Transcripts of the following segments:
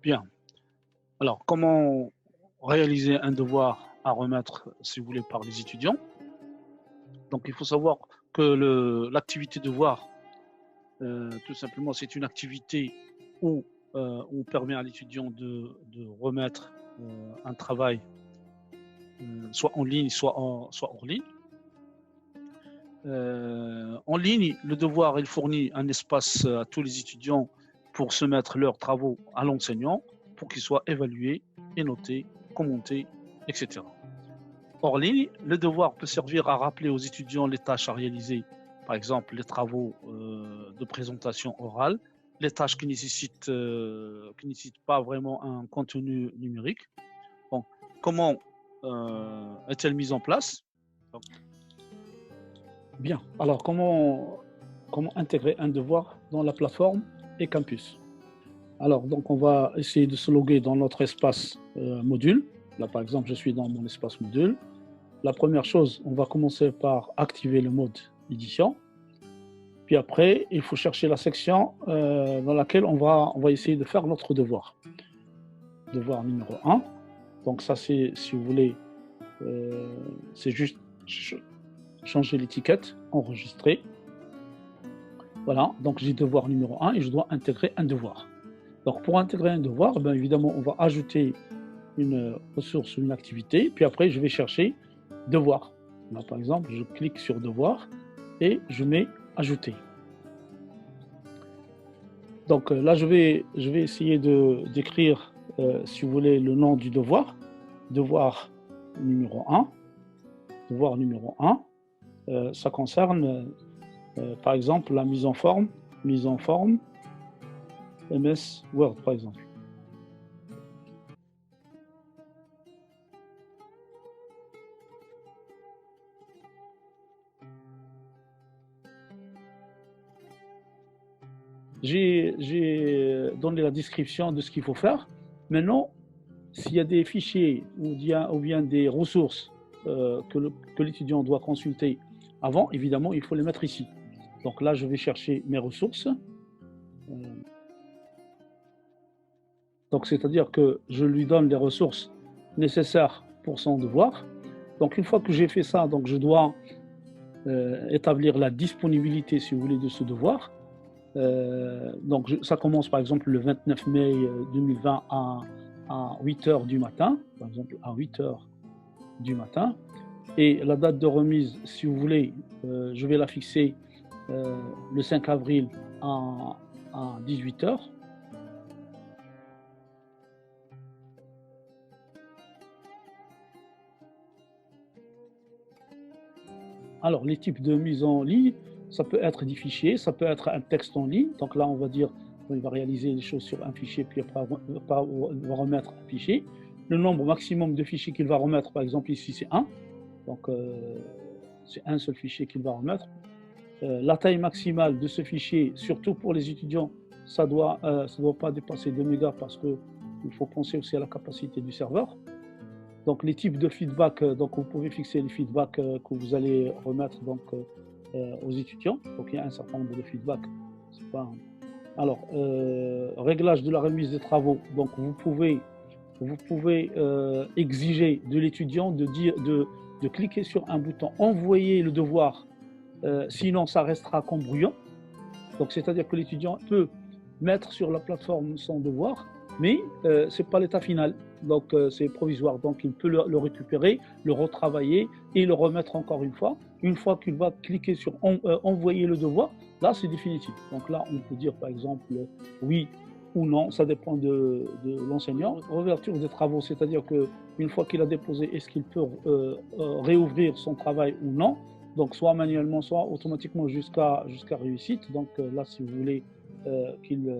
Bien. Alors, comment réaliser un devoir à remettre, si vous voulez, par les étudiants? Donc, il faut savoir que l'activité devoir, tout simplement, c'est une activité où on permet à l'étudiant de remettre un travail, soit en ligne, soit hors ligne. En ligne, le devoir, il fournit un espace à tous les étudiants pour soumettre leurs travaux à l'enseignant, pour qu'ils soient évalués et notés, commentés, etc. Hors ligne, le devoir peut servir à rappeler aux étudiants les tâches à réaliser, par exemple les travaux de présentation orale, les tâches qui nécessitent pas vraiment un contenu numérique. Bon, comment est-elle mise en place? Donc, Bien. Alors, comment intégrer un devoir dans la plateforme et campus? Alors, donc, on va essayer de se loguer dans notre espace module. Là, par exemple, je suis dans mon espace module. La première chose, on va commencer par activer le mode édition. Puis après, il faut chercher la section dans laquelle on va essayer de faire notre devoir. Devoir numéro 1. Donc ça, c'est, si vous voulez, c'est juste changer l'étiquette, enregistrer. Voilà, donc j'ai devoir numéro 1 et je dois intégrer un devoir. Donc pour intégrer un devoir, bien évidemment, on va ajouter une ressource ou une activité, puis après je vais chercher devoir. Là, par exemple, je clique sur devoir et je mets ajouter. Donc là, je vais essayer d'écrire, si vous voulez, le nom du devoir. Devoir numéro 1. Devoir numéro 1, ça concerne, par exemple, la mise en forme MS Word, par exemple. J'ai donné la description de ce qu'il faut faire. Maintenant, s'il y a des fichiers ou bien des ressources que l'étudiant doit consulter avant, évidemment, il faut les mettre ici. Donc là, je vais chercher mes ressources. Donc, c'est-à-dire que je lui donne les ressources nécessaires pour son devoir. Donc, une fois que j'ai fait ça, donc je dois établir la disponibilité, si vous voulez, de ce devoir. Donc, ça commence par exemple le 29 mai 2020 à 8 h du matin, par exemple à 8 h du matin. Et la date de remise, si vous voulez, je vais la fixer le 5 avril à 18 h. Alors, les types de mise en ligne, ça peut être des fichiers, ça peut être un texte en ligne. Donc là, on va dire, il va réaliser les choses sur un fichier, puis après, il va remettre un fichier. Le nombre maximum de fichiers qu'il va remettre, par exemple, ici, c'est 1. Donc, c'est un seul fichier qu'il va remettre. La taille maximale de ce fichier, surtout pour les étudiants, ça doit pas dépasser 2 mégas parce qu'il faut penser aussi à la capacité du serveur. Donc, les types de feedback, donc vous pouvez fixer les feedbacks que vous allez remettre donc, aux étudiants. Donc, il y a un certain nombre de feedbacks. Alors, réglage de la remise des travaux. Donc, vous pouvez exiger de l'étudiant de cliquer sur un bouton envoyer le devoir, sinon ça restera comme brouillon. Donc, c'est-à-dire que l'étudiant peut mettre sur la plateforme son devoir, mais ce n'est pas l'état final. Donc, c'est provisoire. Donc, il peut le récupérer, le retravailler et le remettre encore une fois. Une fois qu'il va cliquer sur envoyer le devoir, là, c'est définitif. Donc là, on peut dire, par exemple, oui ou non, ça dépend de l'enseignant. Réouverture des travaux, c'est-à-dire qu'une fois qu'il a déposé, est-ce qu'il peut réouvrir son travail ou non? Donc, soit manuellement, soit automatiquement jusqu'à réussite. Donc là, si vous voulez qu'il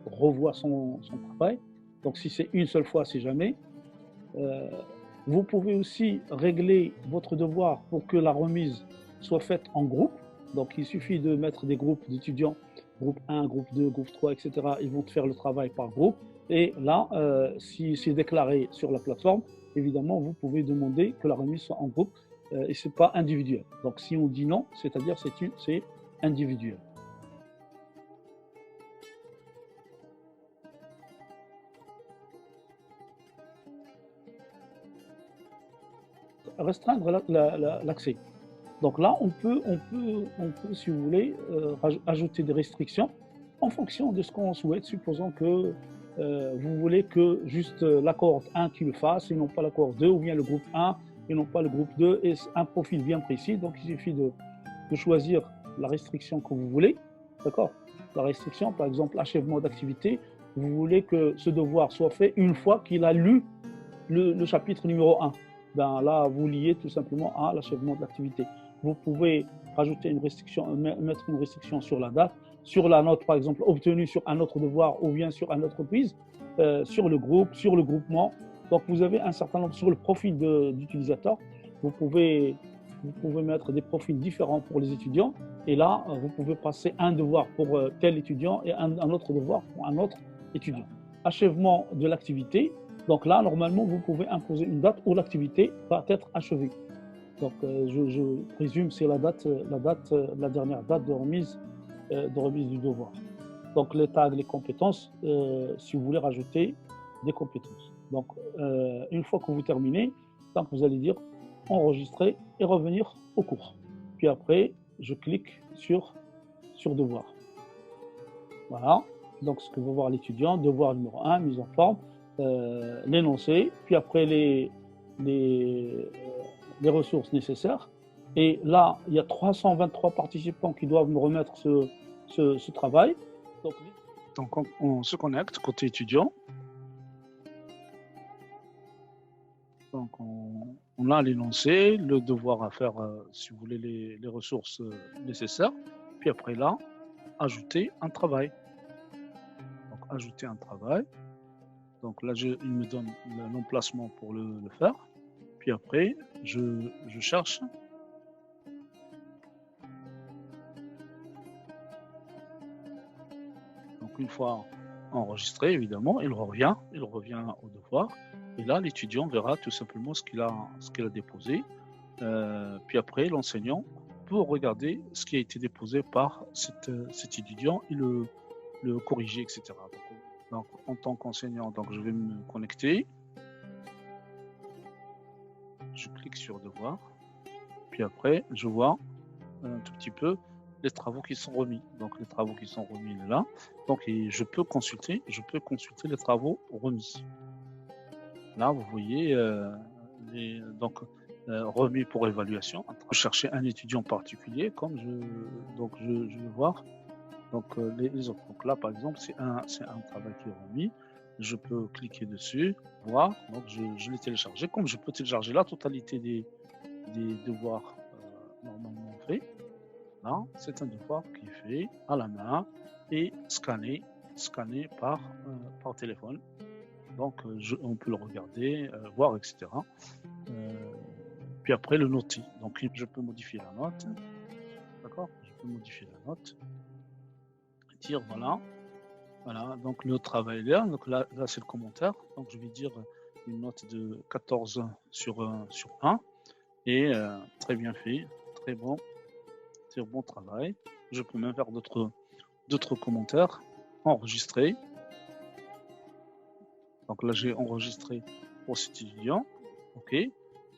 revoie son travail. Donc, si c'est une seule fois, c'est jamais. Vous pouvez aussi régler votre devoir pour que la remise soit faite en groupe. Donc, il suffit de mettre des groupes d'étudiants, groupe 1, groupe 2, groupe 3, etc. Ils vont faire le travail par groupe. Et là, si c'est déclaré sur la plateforme, évidemment, vous pouvez demander que la remise soit en groupe et ce n'est pas individuel. Donc, si on dit non, c'est-à-dire c'est individuel. restreindre l'accès. Donc là, on peut, si vous voulez, ajouter des restrictions en fonction de ce qu'on souhaite. Supposons que vous voulez que juste la cohorte 1 qui le fasse et non pas la cohorte 2, ou bien le groupe 1 et non pas le groupe 2, et un profil bien précis. Donc il suffit de choisir la restriction que vous voulez, d'accord? La restriction, par exemple, achèvement d'activité, vous voulez que ce devoir soit fait une fois qu'il a lu le chapitre numéro 1. Ben là, vous liez tout simplement à l'achèvement de l'activité. Vous pouvez rajouter une restriction, mettre une restriction sur la date, sur la note, par exemple, obtenue sur un autre devoir ou bien sur un autre quiz, sur le groupe, sur le groupement. Donc, vous avez un certain nombre sur le profil d'utilisateur. Vous pouvez mettre des profils différents pour les étudiants. Et là, vous pouvez passer un devoir pour tel étudiant et un autre devoir pour un autre étudiant. Achèvement de l'activité. Donc là, normalement, vous pouvez imposer une date où l'activité va être achevée. Donc, je présume c'est la dernière date de remise du devoir. Donc, les tags, les compétences, si vous voulez rajouter des compétences. Donc, une fois que vous terminez, donc vous allez dire enregistrer et revenir au cours. Puis après, je clique sur devoir. Voilà. Donc, ce que va voir l'étudiant, devoir numéro 1, mise en forme, l'énoncé, puis après les ressources nécessaires. Et là, il y a 323 participants qui doivent me remettre ce travail. Donc on se connecte côté étudiant. Donc on a l'énoncé, le devoir à faire, si vous voulez, les ressources nécessaires. Puis après là, ajouter un travail. Donc ajouter un travail. Donc là, il me donne l'emplacement pour le faire. Puis après, je cherche. Donc une fois enregistré, évidemment, il revient au devoir. Et là, l'étudiant verra tout simplement ce qu'il a déposé. Puis après, l'enseignant peut regarder ce qui a été déposé par cet étudiant et le corriger, etc. Donc, en tant qu'enseignant, donc je vais me connecter. Je clique sur devoir. Puis après, je vois un tout petit peu les travaux qui sont remis. Donc les travaux qui sont remis là. Donc je peux consulter les travaux remis. Là, vous voyez remis pour évaluation. Je chercher un étudiant particulier, comme je vais voir. Donc les autres. Donc là, par exemple, c'est un travail qui est remis. Je peux cliquer dessus, voir. Donc je l'ai téléchargé. Comme je peux télécharger la totalité des devoirs normalement faits. Là, c'est un devoir qui est fait à la main et scanné par téléphone. Donc on peut le regarder, voir, etc. Puis après le noter. Donc je peux modifier la note. D'accord? Je peux modifier la note. Dire voilà, donc le travail là, donc là c'est le commentaire, donc je vais dire une note de 14 sur 1, et très bien fait, très bon travail. Je peux même faire d'autres commentaires, enregistrer. Donc là j'ai enregistré pour cet étudiant, ok,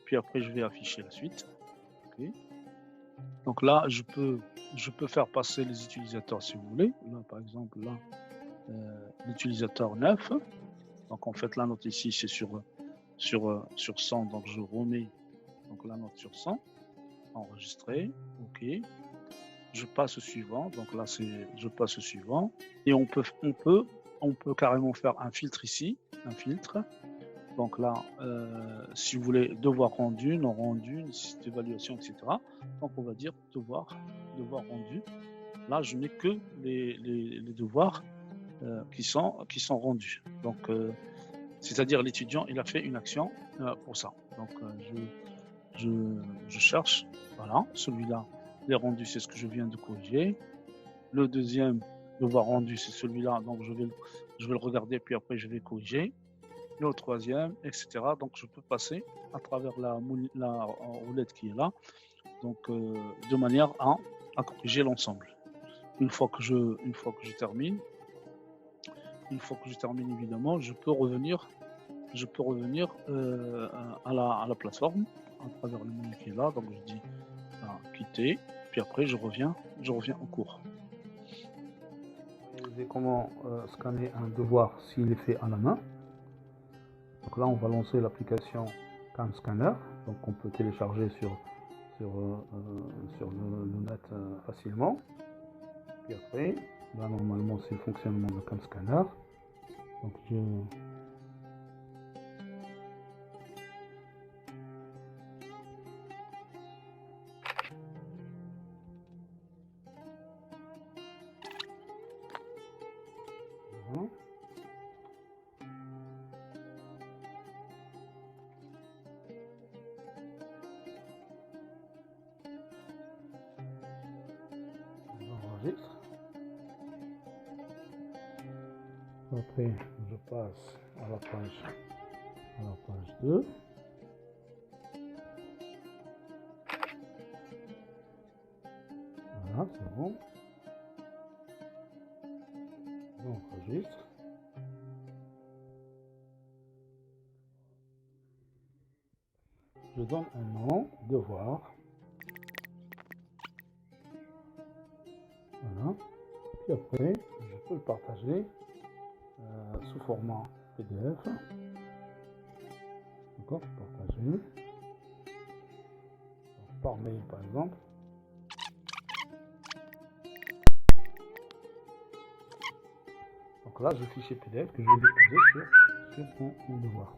puis après je vais afficher la suite, ok. Donc là je peux faire passer les utilisateurs si vous voulez. Là par exemple là l'utilisateur 9. Donc en fait la note ici c'est sur 100, donc je remets donc la note sur 100, enregistrer, ok. Je passe au suivant, donc là je passe au suivant, et on peut carrément faire un filtre ici, un filtre. Donc là, si vous voulez devoir rendu, non rendu, nécessité d'évaluation, etc. Donc on va dire devoir rendu. Là je mets que les devoirs qui sont rendus. Donc c'est-à-dire l'étudiant il a fait une action pour ça. Donc je cherche, voilà, celui-là, les rendus, c'est ce que je viens de corriger. Le deuxième devoir rendu, c'est celui-là, donc je vais le regarder, puis après je vais corriger. Le troisième, etc. Donc je peux passer à travers la roulette qui est là, donc de manière à corriger l'ensemble. Une fois que je termine, évidemment, je peux revenir à la plateforme, à travers le menu qui est là. Donc je dis quitter, puis après je reviens au cours. Comment scanner un devoir s'il est fait à la main. Donc là, on va lancer l'application CamScanner, donc on peut télécharger sur le net facilement. Puis après, là normalement c'est le fonctionnement de CamScanner. Donc j'enregistre. Après, je passe à la page 2. Voilà, c'est bon. J'enregistre. Je donne un nom, devoir. Voilà. Puis après, je peux le partager sous format PDF. D'accord, partager. Donc, par mail par exemple. Donc là, j'ai le fichier PDF que je vais déposer sur mon devoir.